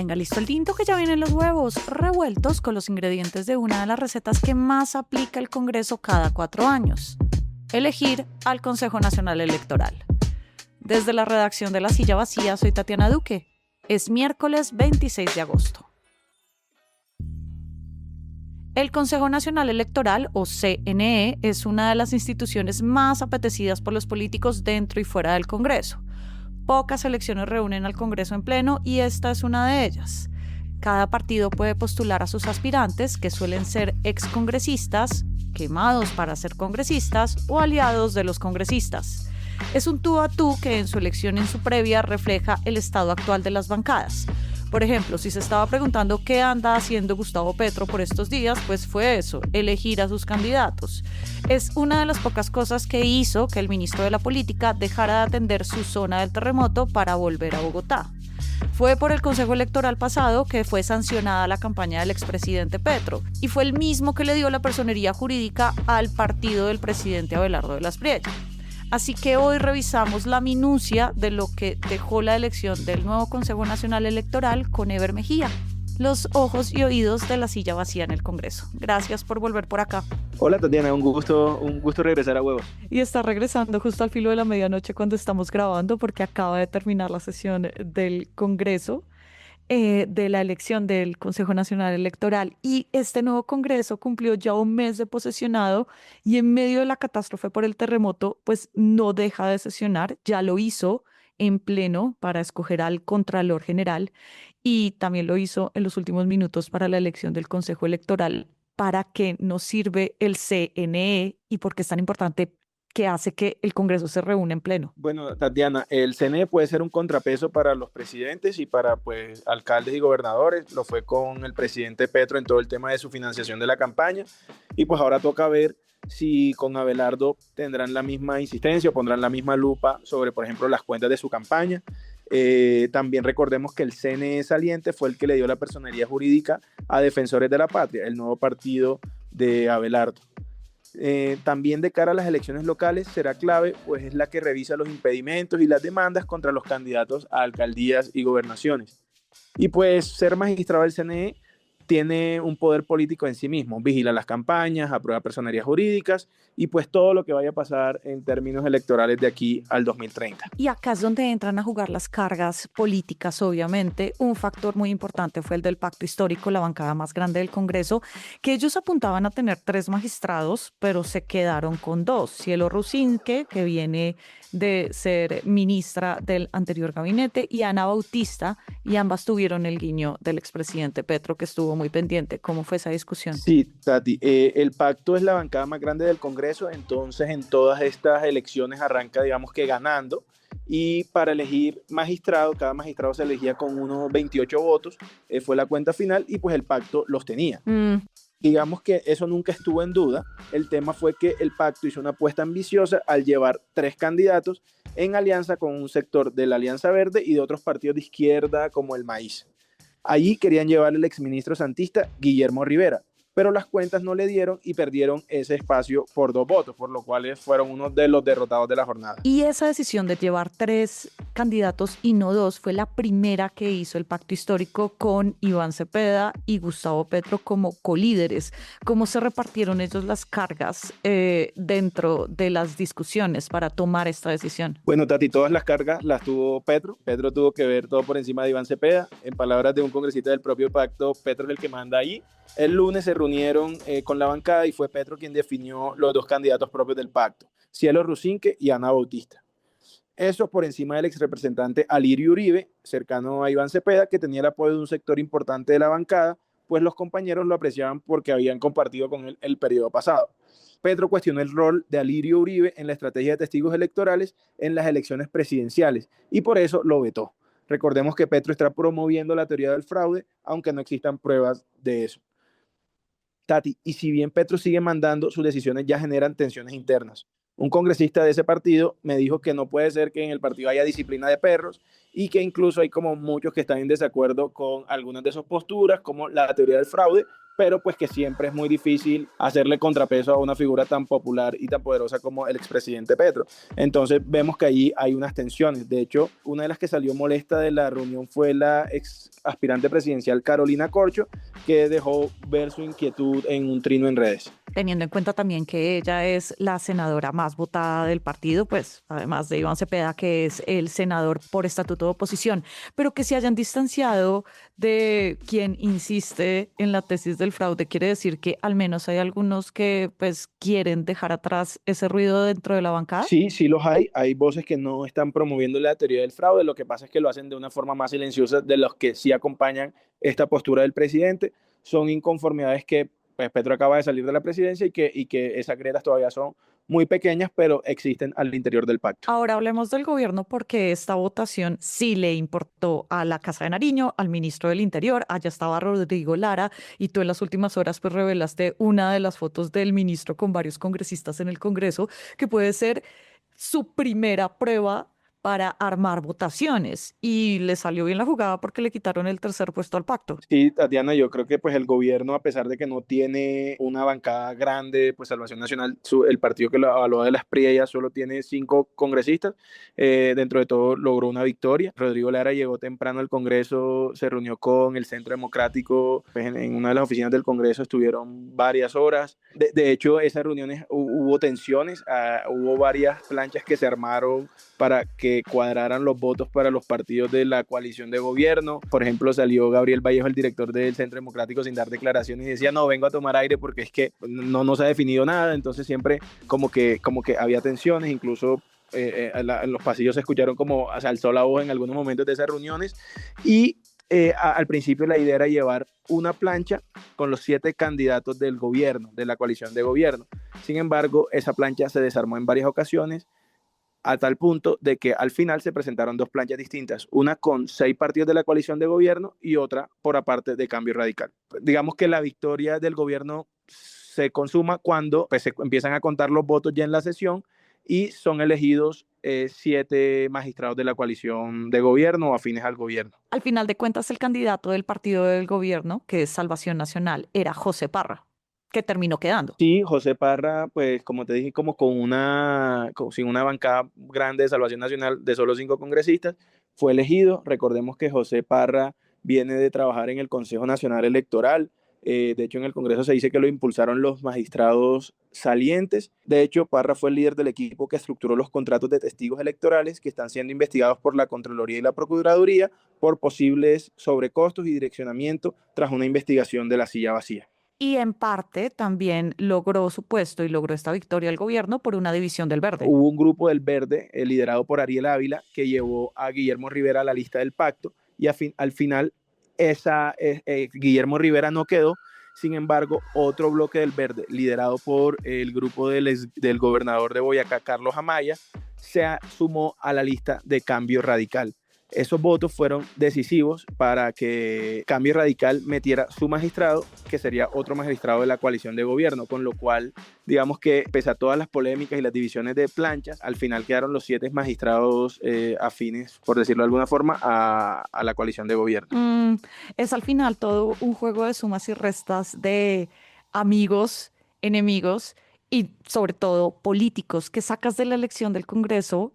Tenga listo el tinto que ya vienen los huevos revueltos con los ingredientes de una de las recetas que más aplica el Congreso cada 4 años: elegir al Consejo Nacional Electoral. Desde la redacción de La Silla Vacía, soy Tatiana Duque. Es miércoles 26 de agosto. El Consejo Nacional Electoral, o CNE, es una de las instituciones más apetecidas por los políticos dentro y fuera del Congreso. Pocas elecciones reúnen al Congreso en pleno y esta es una de ellas. Cada partido puede postular a sus aspirantes, que suelen ser excongresistas, quemados para ser congresistas o aliados de los congresistas. Es un tú a tú que en su elección y en su previa refleja el estado actual de las bancadas. Por ejemplo, si se estaba preguntando qué anda haciendo Gustavo Petro por estos días, pues fue eso, elegir a sus candidatos. Es una de las pocas cosas que hizo que el ministro de la Política dejara de atender su zona del terremoto para volver a Bogotá. Fue por el Consejo Electoral pasado que fue sancionada la campaña del expresidente Petro y fue el mismo que le dio la personería jurídica al partido del presidente Abelardo de las Priella. Así que hoy revisamos la minucia de lo que dejó la elección del nuevo Consejo Nacional Electoral con Eber Mejía, los ojos y oídos de La Silla Vacía en el Congreso. Gracias por volver por acá. Hola Tatiana, un gusto regresar a Huevos. Y está regresando justo al filo de la medianoche cuando estamos grabando, porque acaba de terminar la sesión del Congreso, de la elección del Consejo Nacional Electoral, y este nuevo Congreso cumplió ya un mes de posesionado y en medio de la catástrofe por el terremoto pues no deja de sesionar. Ya lo hizo en pleno para escoger al Contralor General y también lo hizo en los últimos minutos para la elección del Consejo Electoral. ¿Para qué nos sirve el CNE y por qué es tan importante que hace que el Congreso se reúna en pleno? Bueno, Tatiana, el CNE puede ser un contrapeso para los presidentes y para pues alcaldes y gobernadores. Lo fue con el presidente Petro en todo el tema de su financiación de la campaña y pues ahora toca ver si con Abelardo tendrán la misma insistencia o pondrán la misma lupa sobre, por ejemplo, las cuentas de su campaña. También recordemos que el CNE saliente fue el que le dio la personería jurídica a Defensores de la Patria, el nuevo partido de Abelardo. También de cara a las elecciones locales será clave, pues es la que revisa los impedimentos y las demandas contra los candidatos a alcaldías y gobernaciones. Y pues ser magistrado del CNE tiene un poder político en sí mismo, vigila las campañas, aprueba personerías jurídicas y pues todo lo que vaya a pasar en términos electorales de aquí al 2030. Y acá es donde entran a jugar las cargas políticas, obviamente. Un factor muy importante fue el del pacto histórico, la bancada más grande del Congreso, que ellos apuntaban a tener 3 magistrados, pero se quedaron con 2. Cielo Rusinque, que viene de ser ministra del anterior gabinete, y Ana Bautista, y ambas tuvieron el guiño del expresidente Petro, que estuvo muy pendiente. ¿Cómo fue esa discusión? Sí, Tati, el pacto es la bancada más grande del Congreso, entonces en todas estas elecciones arranca, digamos que ganando, y para elegir magistrado, cada magistrado se elegía con unos 28 votos, fue la cuenta final y pues el pacto los tenía. Digamos que eso nunca estuvo en duda. El tema fue que el pacto hizo una apuesta ambiciosa al llevar 3 candidatos en alianza con un sector de la Alianza Verde y de otros partidos de izquierda como el Maíz. Allí querían llevar al exministro santista Guillermo Rivera, pero las cuentas no le dieron y perdieron ese espacio por 2 votos, por lo cual fueron uno de los derrotados de la jornada. Y esa decisión de llevar 3 candidatos y no 2 fue la primera que hizo el pacto histórico con Iván Cepeda y Gustavo Petro como colíderes. ¿Cómo se repartieron ellos las cargas dentro de las discusiones para tomar esta decisión? Bueno, Tati, todas las cargas las tuvo Petro. Petro tuvo que ver todo por encima de Iván Cepeda. En palabras de un congresista del propio pacto, Petro es el que manda ahí. El lunes se reunieron con la bancada y fue Petro quien definió los 2 candidatos propios del pacto, Cielo Rusinque y Ana Bautista. Eso por encima del exrepresentante Alirio Uribe, cercano a Iván Cepeda, que tenía el apoyo de un sector importante de la bancada, pues los compañeros lo apreciaban porque habían compartido con él el periodo pasado. Petro cuestionó el rol de Alirio Uribe en la estrategia de testigos electorales en las elecciones presidenciales y por eso lo vetó. Recordemos que Petro está promoviendo la teoría del fraude, aunque no existan pruebas de eso. Tati, y si bien Petro sigue mandando, sus decisiones ya generan tensiones internas. un congresista de ese partido me dijo que no puede ser que en el partido haya disciplina de perros y que incluso hay como muchos que están en desacuerdo con algunas de sus posturas, como la teoría del fraude, pero pues que siempre es muy difícil hacerle contrapeso a una figura tan popular y tan poderosa como el expresidente Petro. Entonces vemos que ahí hay unas tensiones. De hecho, una de las que salió molesta de la reunión fue la ex aspirante presidencial Carolina Corcho, que dejó ver su inquietud en un trino en redes. Teniendo en cuenta también que ella es la senadora más votada del partido, pues además de Iván Cepeda, que es el senador por estatuto de oposición, pero que se hayan distanciado de quien insiste en la tesis del fraude, quiere decir que al menos hay algunos que pues quieren dejar atrás ese ruido dentro de la bancada. Sí, sí los hay. Hay voces que no están promoviendo la teoría del fraude. Lo que pasa es que lo hacen de una forma más silenciosa de los que sí acompañan esta postura del presidente. Son inconformidades que pues, Petro acaba de salir de la presidencia y que esas grietas todavía son muy pequeñas, pero existen al interior del pacto. Ahora hablemos del gobierno porque esta votación sí le importó a la Casa de Nariño, al ministro del Interior, allá estaba Rodrigo Lara y tú en las últimas horas pues revelaste una de las fotos del ministro con varios congresistas en el Congreso que puede ser su primera prueba para armar votaciones y le salió bien la jugada porque le quitaron el tercer puesto al pacto. Sí, Tatiana, yo creo que pues el gobierno, a pesar de que no tiene una bancada grande, pues Salvación Nacional, el partido que lo avaló de las Priellas solo tiene 5 congresistas, dentro de todo logró una victoria. Rodrigo Lara llegó temprano al Congreso, se reunió con el Centro Democrático, pues en una de las oficinas del Congreso estuvieron varias horas. De hecho, esas reuniones hubo tensiones, hubo varias planchas que se armaron para que cuadraran los votos para los partidos de la coalición de gobierno. Por ejemplo, salió Gabriel Vallejo, el director del Centro Democrático, sin dar declaraciones y decía, no, vengo a tomar aire porque es que no se ha definido nada. Entonces siempre como que había tensiones, incluso en los pasillos se escucharon como se alzó la voz en algunos momentos de esas reuniones y al principio la idea era llevar una plancha con los 7 candidatos del gobierno, de la coalición de gobierno. Sin embargo, esa plancha se desarmó en varias ocasiones a tal punto de que al final se presentaron 2 planchas distintas, una con 6 partidos de la coalición de gobierno y otra por aparte de Cambio Radical. Digamos que la victoria del gobierno se consuma cuando pues, se empiezan a contar los votos ya en la sesión y son elegidos 7 magistrados de la coalición de gobierno o afines al gobierno. Al final de cuentas, el candidato del partido del gobierno, que es Salvación Nacional, era José Parra, que terminó quedando. Sí, José Parra, pues como te dije, como sin una bancada grande de Salvación Nacional de solo 5 congresistas, fue elegido. Recordemos que José Parra viene de trabajar en el Consejo Nacional Electoral. De hecho, en el Congreso se dice que lo impulsaron los magistrados salientes. De hecho, Parra fue el líder del equipo que estructuró los contratos de testigos electorales que están siendo investigados por la Contraloría y la Procuraduría por posibles sobrecostos y direccionamiento tras una investigación de la silla vacía. Y en parte también logró su puesto y logró esta victoria el gobierno por una división del Verde. Hubo un grupo del Verde, liderado por Ariel Ávila, que llevó a Guillermo Rivera a la lista del pacto y al final Guillermo Rivera no quedó. Sin embargo, otro bloque del Verde, liderado por el grupo del gobernador de Boyacá, Carlos Amaya, se sumó a la lista de Cambio Radical. Esos votos fueron decisivos para que Cambio Radical metiera su magistrado, que sería otro magistrado de la coalición de gobierno, con lo cual, digamos que pese a todas las polémicas y las divisiones de planchas, al final quedaron los 7 magistrados afines, por decirlo de alguna forma, a la coalición de gobierno. Es al final todo un juego de sumas y restas de amigos, enemigos y sobre todo políticos que sacas de la elección del Congreso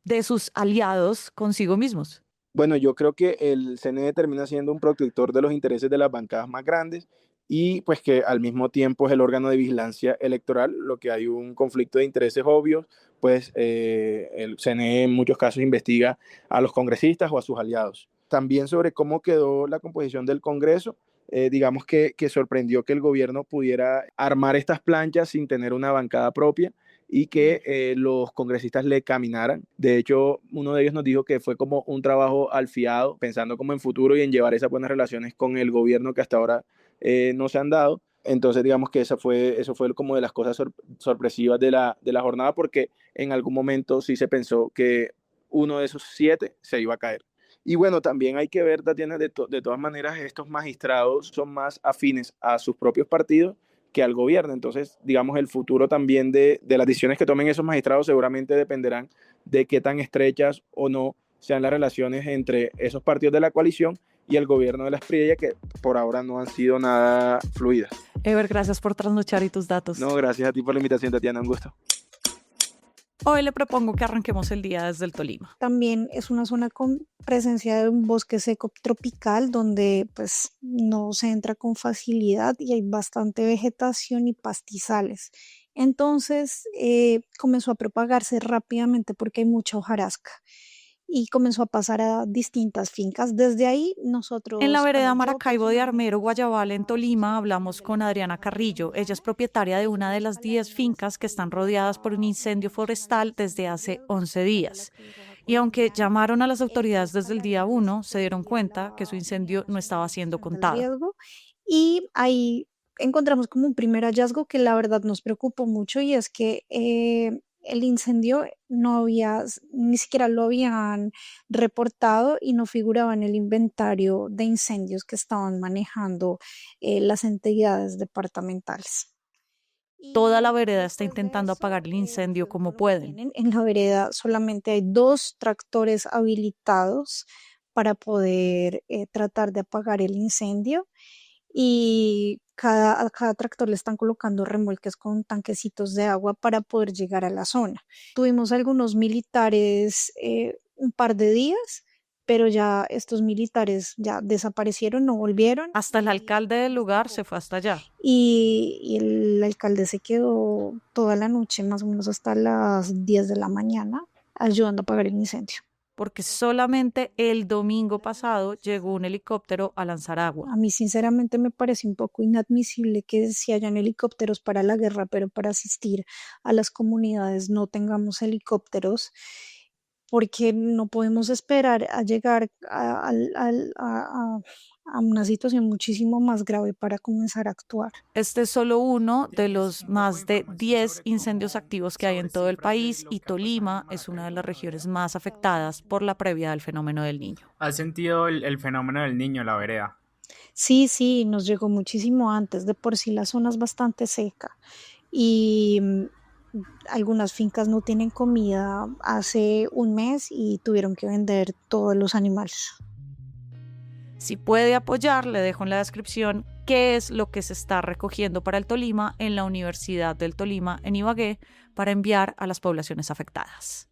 de sus aliados consigo mismos. Bueno, yo creo que el CNE termina siendo un protector de los intereses de las bancadas más grandes y pues que al mismo tiempo es el órgano de vigilancia electoral, lo que hay un conflicto de intereses obvios, pues el CNE en muchos casos investiga a los congresistas o a sus aliados. También sobre cómo quedó la composición del Congreso, digamos que sorprendió que el gobierno pudiera armar estas planchas sin tener una bancada propia y que los congresistas le caminaran. De hecho, uno de ellos nos dijo que fue como un trabajo al fiado, pensando como en futuro y en llevar esas buenas relaciones con el gobierno que hasta ahora no se han dado. Entonces, digamos que eso fue como de las cosas sorpresivas de la jornada, porque en algún momento sí se pensó que uno de esos 7 se iba a caer. Y bueno, también hay que ver, Tatiana, de todas maneras, estos magistrados son más afines a sus propios partidos que al gobierno. Entonces, digamos, el futuro también de las decisiones que tomen esos magistrados seguramente dependerán de qué tan estrechas o no sean las relaciones entre esos partidos de la coalición y el gobierno de la Espriella, que por ahora no han sido nada fluidas. Ever, gracias por trasnochar y tus datos. No, gracias a ti por la invitación, Tatiana, un gusto. Hoy le propongo que arranquemos el día desde el Tolima. También es una zona con presencia de un bosque seco tropical donde pues no se entra con facilidad y hay bastante vegetación y pastizales. Entonces comenzó a propagarse rápidamente porque hay mucha hojarasca y comenzó a pasar a distintas fincas. Desde ahí nosotros... En la vereda yo Maracaibo de personalmente- Armero, Guayabal, en Tolima, hablamos con Adriana Carrillo. Ella es propietaria de una de las 10 fincas que están rodeadas por un incendio forestal desde hace 11 días. Y aunque llamaron a las autoridades desde el día 1, se dieron cuenta que su incendio no estaba siendo contado. riesgo, y ahí encontramos como un primer hallazgo que la verdad nos preocupó mucho, y es que el incendio no había, ni siquiera lo habían reportado y no figuraba en el inventario de incendios que estaban manejando las entidades departamentales. Toda la Y vereda está después de intentando eso, apagar el incendio ustedes como no lo pueden. tienen. En la vereda solamente hay 2 tractores habilitados para poder tratar de apagar el incendio, y a cada tractor le están colocando remolques con tanquecitos de agua para poder llegar a la zona. Tuvimos algunos militares un par de días, pero ya estos militares ya desaparecieron, no volvieron. Hasta el alcalde del lugar se fue hasta allá. Y el alcalde se quedó toda la noche, más o menos hasta las 10 de la mañana, ayudando a apagar el incendio. Porque solamente el domingo pasado llegó un helicóptero a lanzar agua. A mí sinceramente me parece un poco inadmisible que si hayan helicópteros para la guerra, pero para asistir a las comunidades no tengamos helicópteros, porque no podemos esperar a llegar a una situación muchísimo más grave para comenzar a actuar. Este es solo uno de los más de 10 incendios activos que hay en todo el país y Tolima es una de las regiones más afectadas por la previa del fenómeno del Niño. ¿Has sentido el fenómeno del Niño en la vereda? Sí, nos llegó muchísimo antes. De por sí la zona es bastante seca y algunas fincas no tienen comida hace un mes y tuvieron que vender todos los animales. Si puede apoyar, le dejo en la descripción qué es lo que se está recogiendo para el Tolima en la Universidad del Tolima en Ibagué para enviar a las poblaciones afectadas.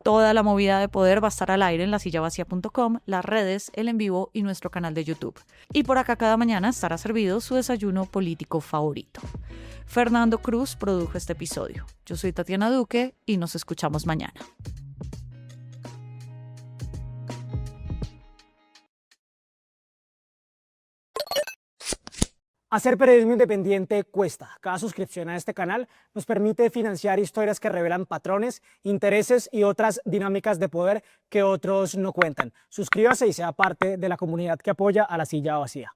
Toda la movida de poder va a estar al aire en lasillavacía.com, las redes, el en vivo y nuestro canal de YouTube. Y por acá cada mañana estará servido su desayuno político favorito. Fernando Cruz produjo este episodio. Yo soy Tatiana Duque y nos escuchamos mañana. Hacer periodismo independiente cuesta. Cada suscripción a este canal nos permite financiar historias que revelan patrones, intereses y otras dinámicas de poder que otros no cuentan. Suscríbase y sea parte de la comunidad que apoya a La Silla Vacía.